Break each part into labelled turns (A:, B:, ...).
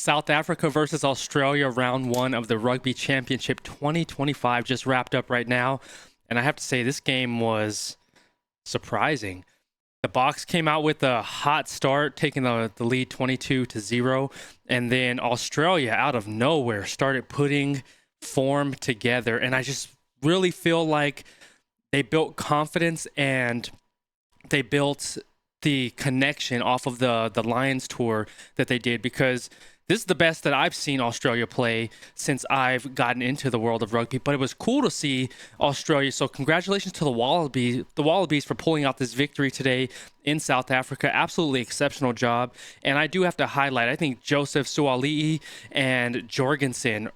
A: South Africa versus Australia, round one of the Rugby Championship 2025 just wrapped up right now. And I have to say, this game was surprising. The Boks came out with a hot start, taking the lead 22-0. And then Australia, out of nowhere, started putting form together. And I just really feel like they built confidence and they built the connection off of the Lions tour that they did, because this is the best that I've seen Australia play since I've gotten into the world of rugby. But it was cool to see Australia. So congratulations to the Wallabies for pulling out this victory today in South Africa. Absolutely exceptional job. And I do have to highlight, I think Joseph Suaalii and Jorgensen,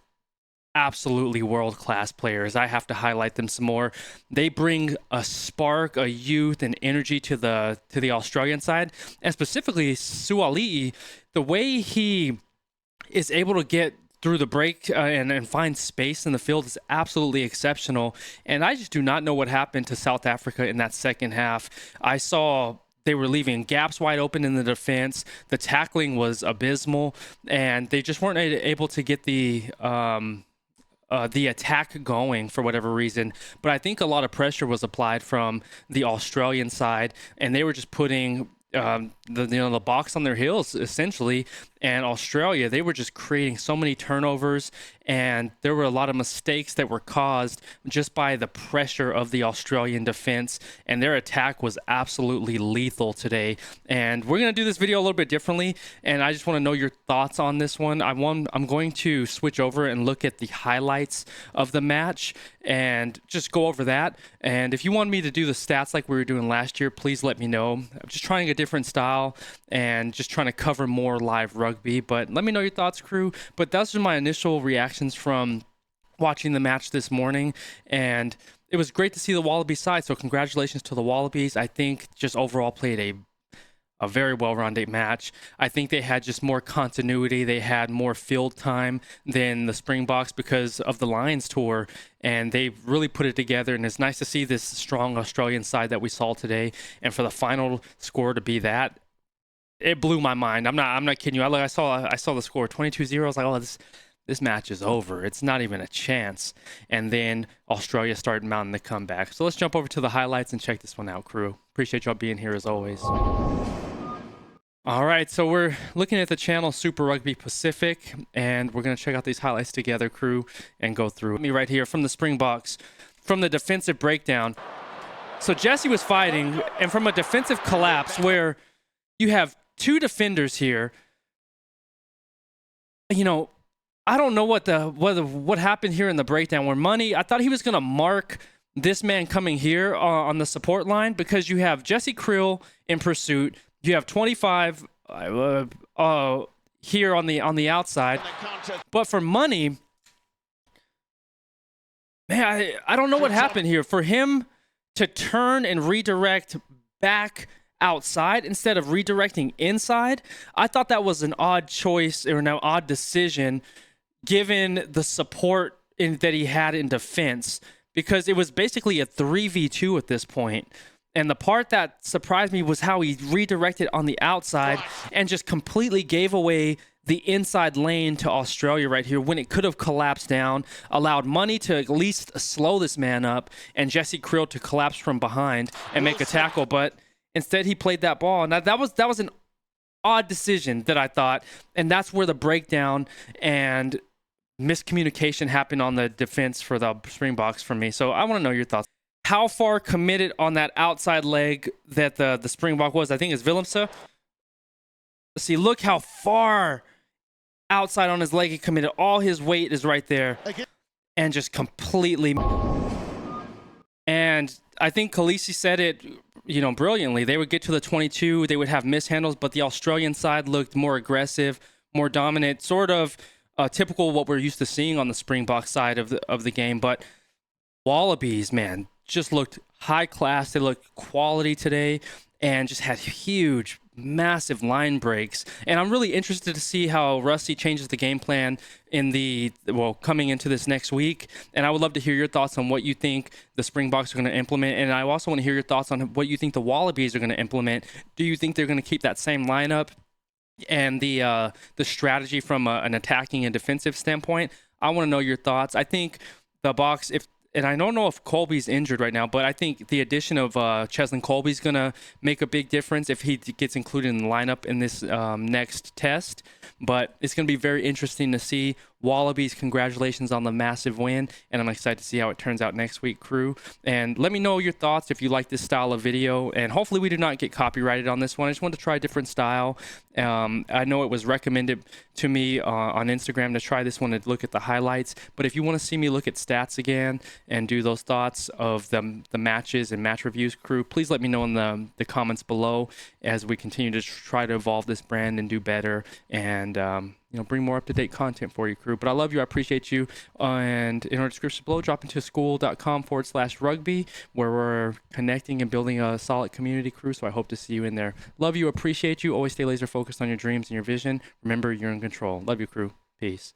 A: absolutely world-class players. I have to highlight them some more. They bring a spark, a youth, and energy to the Australian side. And specifically Suaalii, the way he is able to get through the break and find space in the field is absolutely exceptional. And I just do not know what happened to South Africa in that second half. I saw they were leaving gaps wide open in the defense. The tackling was abysmal, and they just weren't able to get the attack going for whatever reason. But I think a lot of pressure was applied from the Australian side, and they were just putting the Boks on their heels essentially. And Australia, they were just creating so many turnovers, and there were a lot of mistakes that were caused just by the pressure of the Australian defense, and their attack was absolutely lethal today. And we're going to do this video a little bit differently, and I just want to know your thoughts on this one. I'm going to switch over and look at the highlights of the match and just go over that. And if you want me to do the stats like we were doing last year, please let me know. I'm just trying a different style and just trying to cover more live rugby. But let me know your thoughts, Qrew. But that's just my initial reactions from watching the match this morning, and it was great to see the Wallaby side. So congratulations to the Wallabies. I think just overall played a very well-rounded match. I think they had just more continuity. They had more field time than the Springboks because of the Lions tour, and they really put it together. And it's nice to see this strong Australian side that we saw today, and for the final score to be that, it blew my mind. I'm not kidding you. I saw the score 22-0. I was like, oh, this match is over. It's not even a chance. And then Australia started mounting the comeback. So let's jump over to the highlights and check this one out, Qrew. Appreciate y'all being here as always. All right, so we're looking at the channel Super Rugby Pacific, and we're going to check out these highlights together, Qrew, and go through me right here from the Springboks, from the defensive breakdown. So Jesse was fighting, and from a defensive collapse where you have two defenders here, you know, I don't know what happened here in the breakdown where I thought he was going to mark this man coming here on the support line, because you have Jesse Qrew in pursuit. You have 25 here on the outside. But for Money, man, I don't know what happened here. For him to turn and redirect back outside instead of redirecting inside, I thought that was an odd choice or an odd decision given the support that he had in defense, because it was basically a 3v2 at this point. And the part that surprised me was how he redirected on the outside and just completely gave away the inside lane to Australia right here when it could have collapsed down, allowed Money to at least slow this man up, and Jesse Qrew to collapse from behind and make a tackle. But instead, he played that ball. Now, that was an odd decision that I thought, and that's where the breakdown and miscommunication happened on the defense for the Springboks for me. So I want to know your thoughts. How far committed on that outside leg that the Springbok was? I think it's Willemse. See, look how far outside on his leg he committed. All his weight is right there, and just completely. And I think Khaleesi said it, brilliantly. They would get to the 22, they would have mishandles, but the Australian side looked more aggressive, more dominant, sort of typical what we're used to seeing on the Springbok side of the game. But Wallabies, man, just looked high class. They looked quality today and just had huge, massive line breaks. And I'm really interested to see how Rusty changes the game plan coming into this next week. And I would love to hear your thoughts on what you think the Springboks are going to implement. And I also want to hear your thoughts on what you think the Wallabies are going to implement. Do you think they're going to keep that same lineup? and the strategy from an attacking and defensive standpoint. I want to know your thoughts. I think the box, if and I don't know if Colby's injured right now, but I think the addition of Cheslin Colby's going to make a big difference if he gets included in the lineup in this next test. But it's going to be very interesting to see. Wallabies, congratulations on the massive win, and I'm excited to see how it turns out next week, Qrew. And let me know your thoughts if you like this style of video, and hopefully we do not get copyrighted on this one. I just wanted to try a different style. I know it was recommended to me on Instagram to try this one and look at the highlights, but if you want to see me look at stats again and do those thoughts of the matches and match reviews, Qrew, please let me know in the comments below as we continue to try to evolve this brand and do better, and bring more up-to-date content for you, Qrew. But I love you. I appreciate you. And in our description below, drop into skool.com/rugby, where we're connecting and building a solid community, Qrew. So I hope to see you in there. Love you. Appreciate you. Always stay laser focused on your dreams and your vision. Remember, you're in control. Love you, Qrew. Peace.